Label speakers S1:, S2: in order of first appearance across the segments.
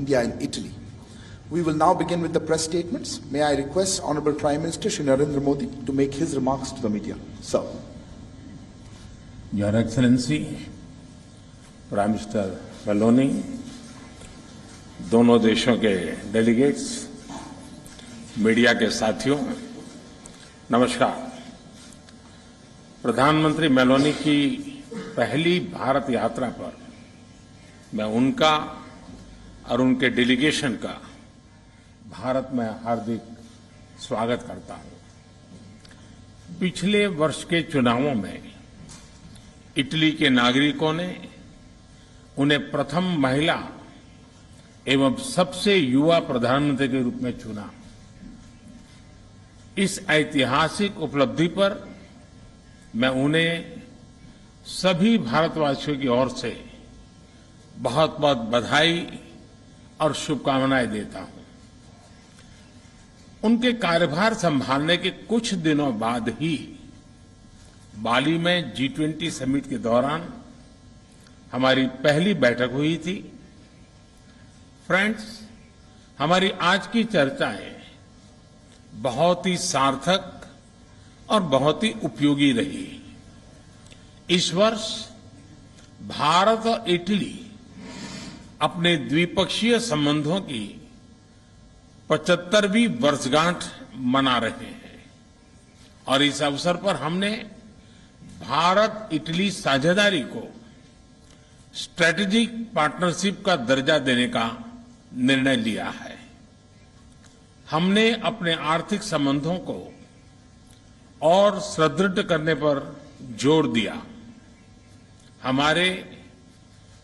S1: India and Italy. We will now begin with the press statements. May I request Honorable Prime Minister Shri Narendra Modi to make his remarks to the media. Sir.
S2: Your Excellency, Prime Minister Meloni, दोनों देशों के delegates, media के साथियों, नमस्कार। प्रधानमंत्री Meloni की पहली भारत यात्रा पर मैं उनका और उनके डेलीगेशन का भारत में हार्दिक स्वागत करता हूं। पिछले वर्ष के चुनावों में इटली के नागरिकों ने उन्हें प्रथम महिला एवं सबसे युवा प्रधानमंत्री के रूप में चुना। इस ऐतिहासिक उपलब्धि पर मैं उन्हें सभी भारतवासियों की ओर से बहुत बहुत बधाई और शुभकामनाएं देता हूं। उनके कार्यभार संभालने के कुछ दिनों बाद ही बाली में G20 समिट के दौरान हमारी पहली बैठक हुई थी। फ्रेंड्स, हमारी आज की चर्चाएं बहुत ही सार्थक और बहुत ही उपयोगी रही। इस वर्ष भारत और इटली अपने द्विपक्षीय संबंधों की 75वीं वर्षगांठ मना रहे हैं और इस अवसर पर हमने भारत इटली साझेदारी को स्ट्रेटेजिक पार्टनरशिप का दर्जा देने का निर्णय लिया है। हमने अपने आर्थिक संबंधों को और सुदृढ़ करने पर जोर दिया। हमारे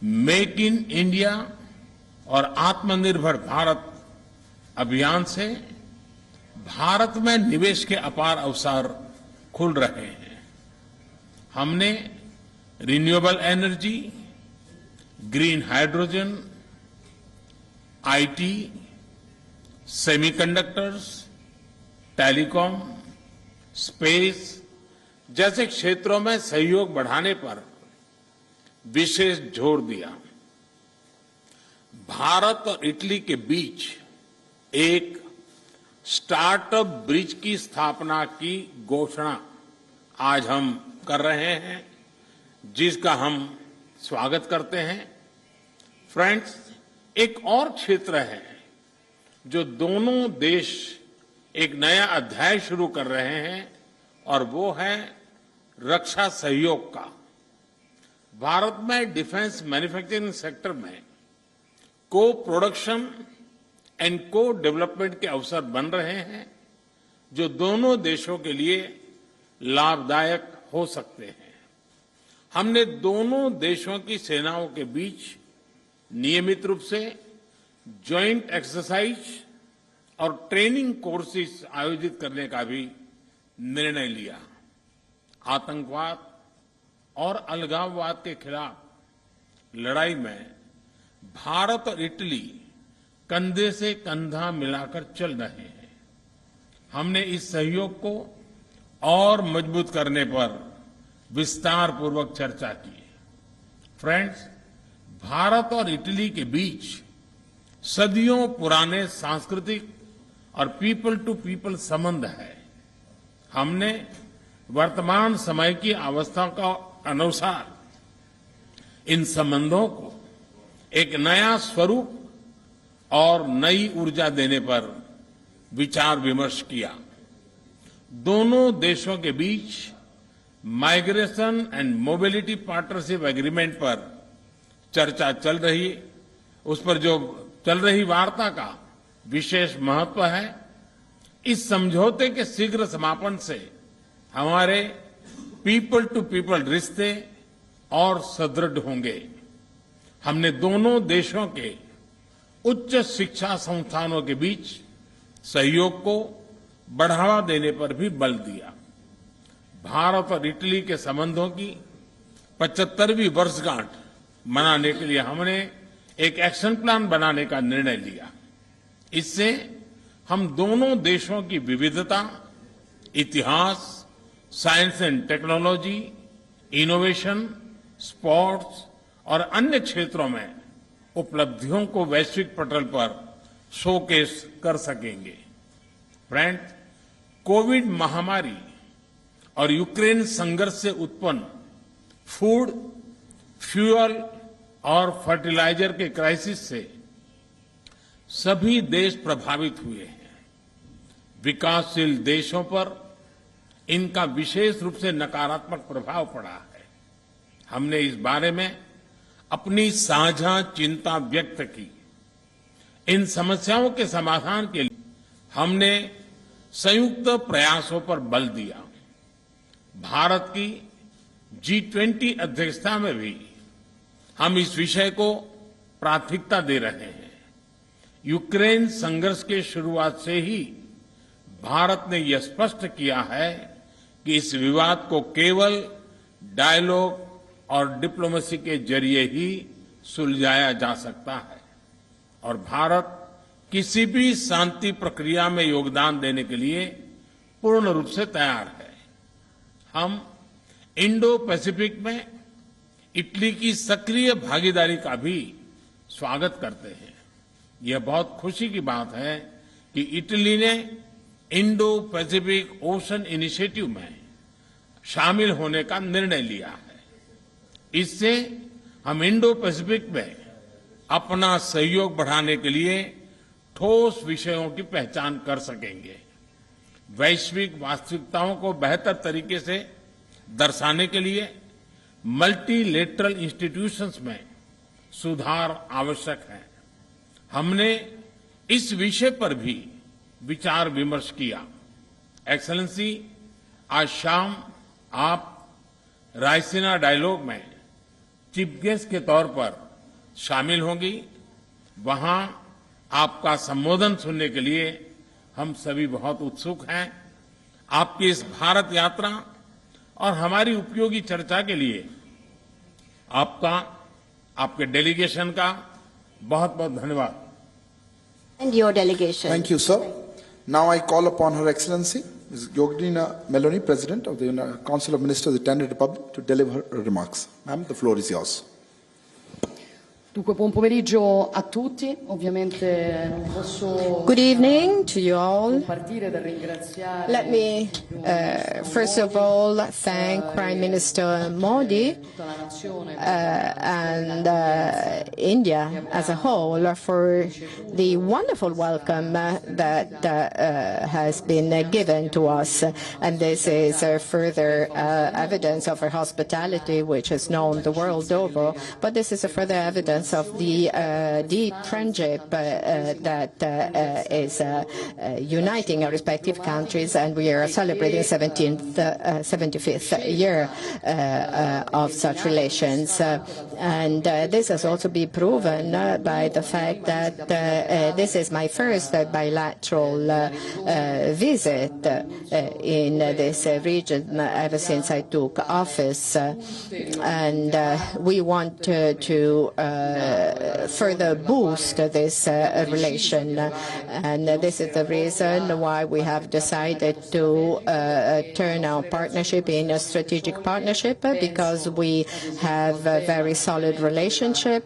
S2: मेक इन इंडिया और आत्मनिर्भर भारत अभियान से भारत में निवेश के अपार अवसर खुल रहे हैं। हमने renewable energy, green hydrogen, IT, semiconductors, telecom, space जैसे क्षेत्रों में सहयोग बढ़ाने पर विशेष जोर दिया। भारत और इटली के बीच एक स्टार्टअप ब्रिज की स्थापना की घोषणा आज हम कर रहे हैं, जिसका हम स्वागत करते हैं। फ्रेंड्स, एक और क्षेत्र है जो दोनों देश एक नया अध्याय शुरू कर रहे हैं और वो है रक्षा सहयोग का। भारत में डिफेंस मैन्युफैक्चरिंग सेक्टर में को प्रोडक्शन एंड को डेवलपमेंट के अवसर बन रहे हैं, जो दोनों देशों के लिए लाभदायक हो सकते हैं। हमने दोनों देशों की सेनाओं के बीच नियमित रूप से ज्वाइंट एक्सरसाइज और ट्रेनिंग कोर्सेज आयोजित करने का भी निर्णय लिया। आतंकवाद और अलगाववाद के खिलाफ लड़ाई में भारत और इटली कंधे से कंधा मिलाकर चल रहे हैं। हमने इस सहयोग को और मजबूत करने पर विस्तार पूर्वक चर्चा की। फ्रेंड्स, भारत और इटली के बीच सदियों पुराने सांस्कृतिक और पीपल टू पीपल संबंध है। हमने वर्तमान समय की अवस्था का अनुसार इन संबंधों को एक नया स्वरूप और नई ऊर्जा देने पर विचार विमर्श किया। दोनों देशों के बीच migration and mobility partnership agreement पर चर्चा चल रही, उस पर जो चल रही वार्ता का विशेष महत्व है। इस समझौते के शीघ्र समापन से हमारे पीपल टू पीपल रिश्ते और सुदृढ़ होंगे। हमने दोनों देशों के उच्च शिक्षा संस्थानों के बीच सहयोग को बढ़ावा देने पर भी बल दिया। भारत और इटली के संबंधों की 75वीं वर्षगांठ मनाने के लिए हमने एक एक्शन प्लान बनाने का निर्णय लिया। इससे हम दोनों देशों की विविधता, इतिहास, science and technology, innovation, sports और अन्य क्षेत्रों में उपलब्धियों को वैश्विक पटल पर शोकेस कर सकेंगे। फ्रेंड, कोविड महामारी और यूक्रेन संघर्ष से उत्पन्न फूड, फ्यूल और फर्टिलाइजर के क्राइसिस से सभी देश प्रभावित हुए हैं। विकासशील देशों पर इनका विशेष रूप से नकारात्मक प्रभाव पड़ा है। हमने इस बारे में अपनी साझा चिंता व्यक्त की। इन समस्याओं के समाधान के लिए हमने संयुक्त प्रयासों पर बल दिया। भारत की G20 अध्यक्षता में भी हम इस विषय को प्राथमिकता दे रहे हैं। यूक्रेन संघर्ष के शुरुआत से ही भारत ने यह स्पष्ट किया है कि इस विवाद को केवल डायलॉग और डिप्लोमेसी के जरिए ही सुलझाया जा सकता है और भारत किसी भी शांति प्रक्रिया में योगदान देने के लिए पूर्ण रूप से तैयार है। हम इंडो पैसिफिक में इटली की सक्रिय भागीदारी का भी स्वागत करते हैं। यह बहुत खुशी की बात है कि इटली ने इंडो पैसिफिक ओशन इनिशिएटिव में शामिल होने का निर्णय लिया है। इससे हम इंडो पैसिफिक में अपना सहयोग बढ़ाने के लिए ठोस विषयों की पहचान कर सकेंगे। वैश्विक वास्तविकताओं को बेहतर तरीके से दर्शाने के लिए मल्टीलेटरल इंस्टीट्यूशंस में सुधार आवश्यक है। हमने इस विषय पर भी विचार विमर्श किया। एक्सेलेंसी, आज शाम आप रायसीना डायलॉग में चीफ गेस्ट के तौर पर शामिल होंगी। वहां आपका संबोधन सुनने के लिए हम सभी बहुत उत्सुक हैं। आपकी इस भारत यात्रा और हमारी उपयोगी चर्चा के लिए आपका, आपके डेलीगेशन का बहुत बहुत धन्यवाद।
S3: And your delegation.
S1: Thank you, sir. Now I call upon Her Excellency, Ms. Giorgia Meloni, President of the Council of Ministers of the Italian Republic, to deliver her remarks. Ma'am, the floor is yours.
S4: Dunque, buon pomeriggio a tutti. Ovviamente non posso
S3: Good evening to you all.
S4: partire dal ringraziare.
S3: Let me, first of all, thank Prime Minister Modi
S4: tutta la nazione
S3: and India as a whole for the wonderful welcome that has been given to us. And this is further evidence of our hospitality, which is known the world over. But this is a further evidence of the deep friendship that is uniting our respective countries, and we are celebrating 75th year of such relations. And this has also been proven by the fact that this is my first bilateral visit in this region ever since I took office. And we want to further boost this relation, and this is the reason why we have decided to turn our partnership in a strategic partnership, because we have a very solid relationship.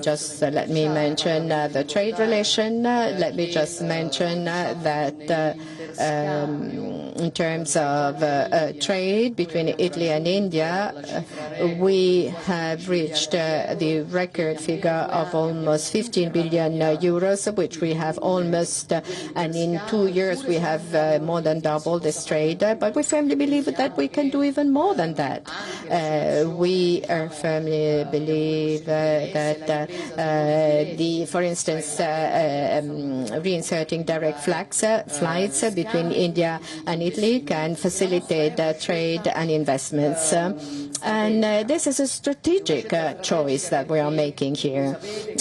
S3: Just let me mention the trade relation. Let me just mention that in terms of trade between Italy and India, we have reached the record figure of almost 15 billion euros, which we have almost, and in 2 years we have more than doubled this trade. But we firmly believe that we can do even more than that. We firmly believe that for instance, reinserting direct flights between India and Italy can facilitate trade and investments. And this is a strategic choice that we are making here,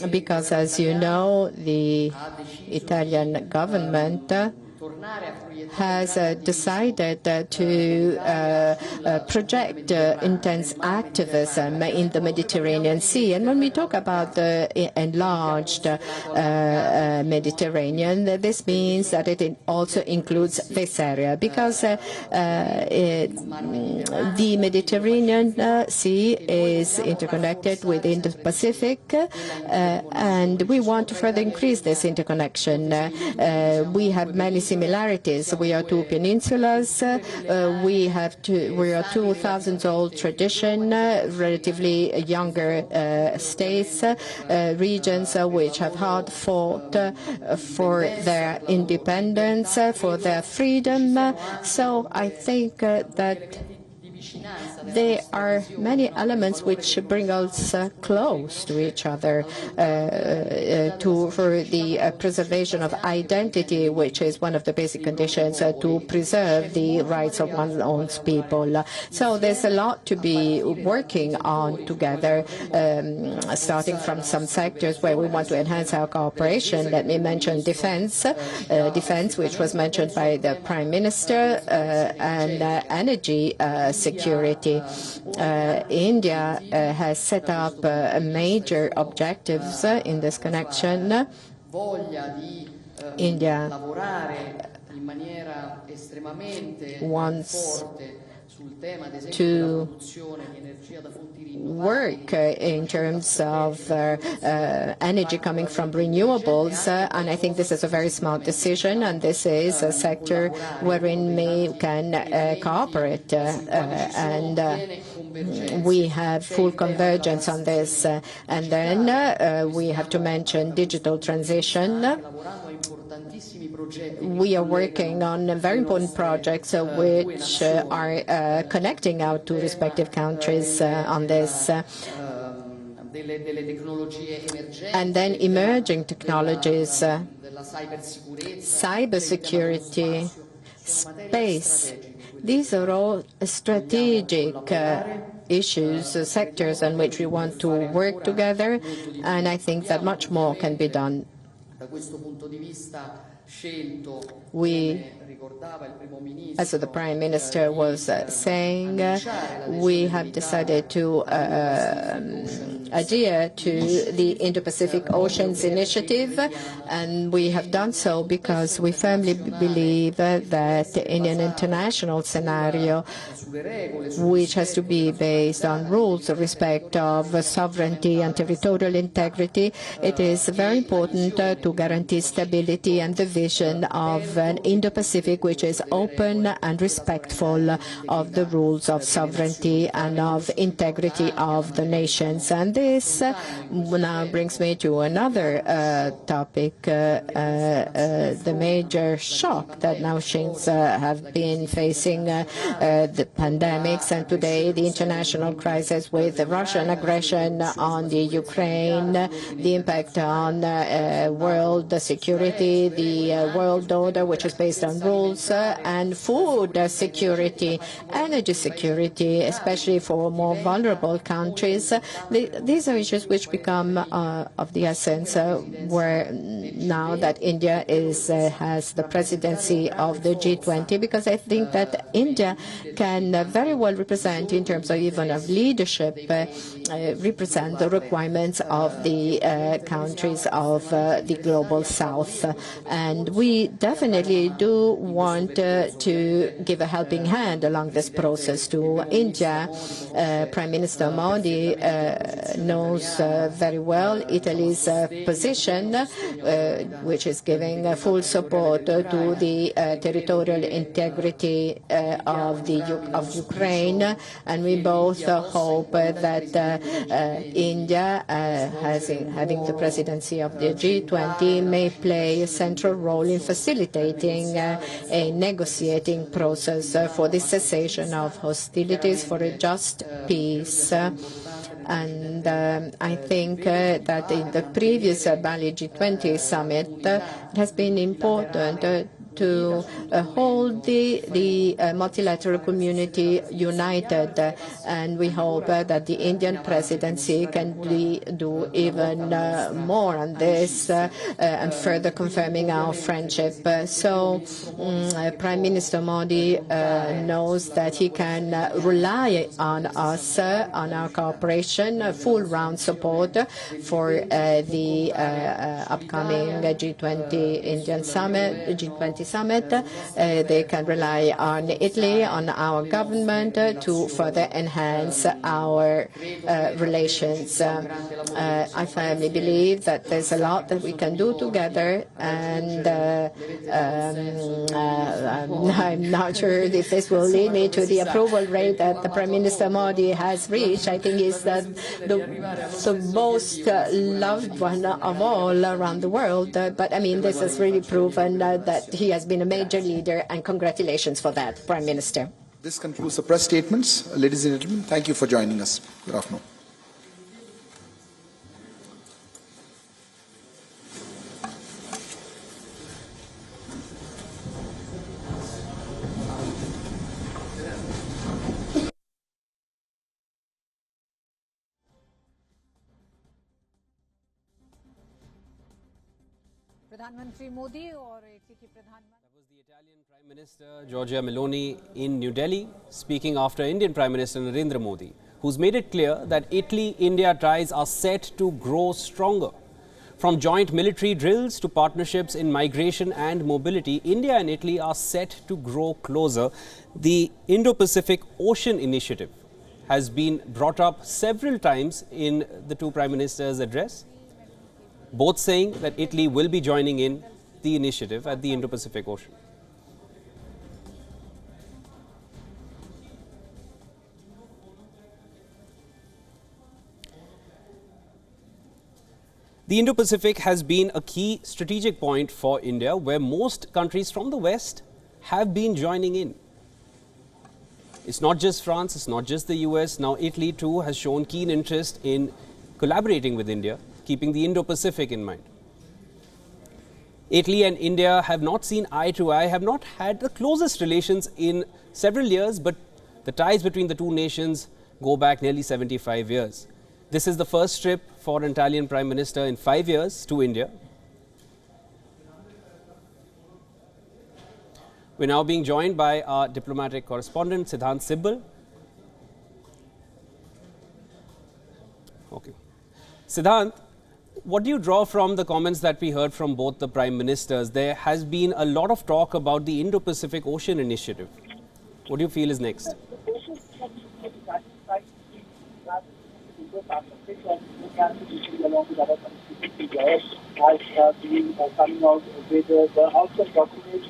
S3: because, has decided to project intense activism in the Mediterranean Sea. And when we talk about the enlarged Mediterranean, this means that it also includes this area, because the Mediterranean Sea is interconnected with the Pacific, and we want to further increase this interconnection. We have many similarities. We are two peninsulas. We are 2,000-old tradition, relatively younger states, regions which have hard fought for their independence, for their freedom. So I think that there are many elements which bring us close to each other for the preservation of identity, which is one of the basic conditions to preserve the rights of one's own people. So there's a lot to be working on together, starting from some sectors where we want to enhance our cooperation. Let me mention defense, which was mentioned by the Prime Minister, and energy security. India has set up major objectives in this connection. India wants to work in terms of energy coming from renewables, and I think this is a very smart decision, and this is a sector wherein we can cooperate, and we have full convergence on this. And then we have to mention digital transition. We are working on very important projects which are connecting our two respective countries on this. And then emerging technologies, cybersecurity, space. These are all strategic issues, sectors in which we want to work together, and I think that much more can be done. We, as the Prime Minister was saying, we have decided to adhere to the Indo-Pacific Oceans Initiative, and we have done so because we firmly believe that in an international scenario, which has to be based on rules of respect of sovereignty and territorial integrity, it is very important to guarantee stability and the vision of an Indo-Pacific which is open and respectful of the rules of sovereignty and of integrity of the nations. And this now brings me to another topic, the major shock that nations have been facing, the pandemics, and today the international crisis with the Russian aggression on the Ukraine, the impact on world security, the world order which is based on rules, and food security, energy security, especially for more vulnerable countries. These are issues which become of the essence where now that India has the presidency of the G20, because I think that India can very well represent, in terms of even of leadership, represent the requirements of the countries of the global south. And we definitely do want to give a helping hand along this process to India. Prime Minister Modi knows very well Italy's position, which is giving full support to the territorial integrity of Ukraine, and we both hope that India, having the presidency of the G20, may play a central role in facilitating a negotiating process for the cessation of hostilities for a just peace. And I think that in the previous Bali G20 summit, it has been important to hold the multilateral community united, and we hope that the Indian presidency can do even more on this and further confirming our friendship. Prime Minister Modi knows that he can rely on us, on our cooperation, full round support for the upcoming G20 Indian summit, G20 summit. They can rely on Italy, on our government to further enhance our relations. I firmly believe that there's a lot that we can do together, and I'm not sure if this will lead me to the approval rate that the Prime Minister Modi has reached. I think he's the most loved one of all around the world. But I mean, this has really proven that he has been a major leader, and congratulations for that, Prime Minister.
S1: This concludes the press statements. Ladies and gentlemen, thank you for joining us. Good afternoon.
S5: प्रधानमंत्री मोदी और Italy की प्रधानमंत्री
S6: That was the Italian Prime Minister Giorgia Meloni in New Delhi, speaking after Indian Prime Minister Narendra Modi, who's made it clear that Italy-India ties are set to grow stronger. From joint military drills to partnerships in migration and mobility, India and Italy are set to grow closer. The Indo-Pacific Ocean Initiative has been brought up several times in the two Prime Ministers' address, both saying that Italy will be joining in the initiative at the Indo-Pacific Ocean. The Indo-Pacific has been a key strategic point for India, where most countries from the West have been joining in. It's not just France, it's not just the US. Now Italy too has shown keen interest in collaborating with India, keeping the Indo-Pacific in mind. Italy and India have not seen eye to eye, have not had the closest relations in several years, but the ties between the two nations go back nearly 75 years. This is the first trip for an Italian Prime Minister in 5 years to India. We're now being joined by our diplomatic correspondent, Siddhant Sibbal. Okay. Siddhant, what do you draw from the comments that we heard from both the Prime Ministers? There has been a lot of talk about the Indo-Pacific Ocean Initiative. What do you feel is next?
S7: Along with other coming out with the outcome documents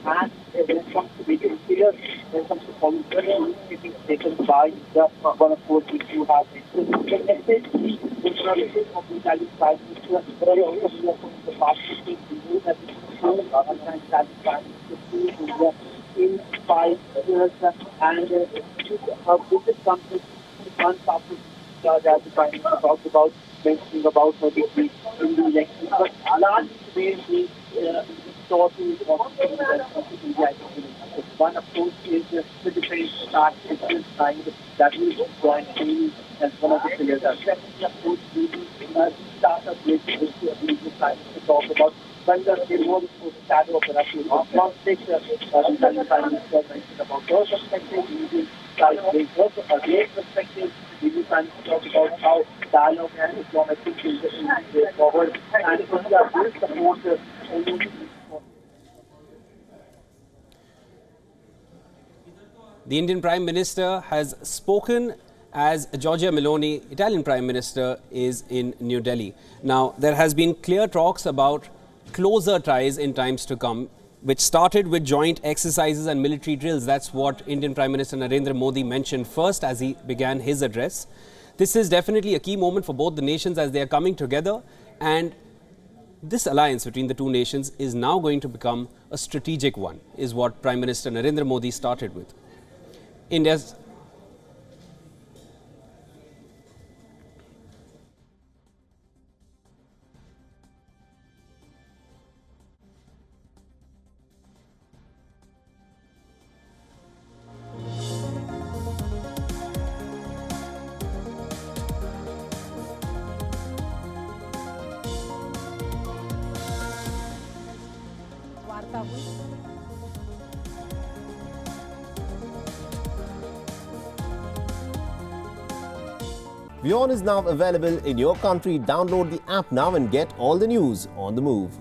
S7: and when it comes to making clear, when it comes to policy being taken by the one of course which you have mentioned. The message of the Italian Prime Minister the past 15 years has been shown in 5 years, and this is something one topic that the Prime Minister talked about, mentioning about victory in the election. But largely today the story of India. One approach is the defense start is signed that will join in as one of the pillars. The second approach will be startup which the Prime Minister talked about. When there was a shadow of the Russian conflict, the Prime Minister mentioned about those perspectives, using a great perspective. We will talk about how dialogue and diplomacy is the way forward, and India will support
S6: The Indian Prime Minister has spoken as Giorgia Meloni, Italian Prime Minister, is in New Delhi. Now, there has been clear talks about closer ties in times to come, which started with joint exercises and military drills. That's what Indian Prime Minister Narendra Modi mentioned first as he began his address. This is definitely a key moment for both the nations as they are coming together, and this alliance between the two nations is now going to become a strategic one, is what Prime Minister Narendra Modi started with. India's
S8: WION is now available in your country. Download the app now and get all the news on the move.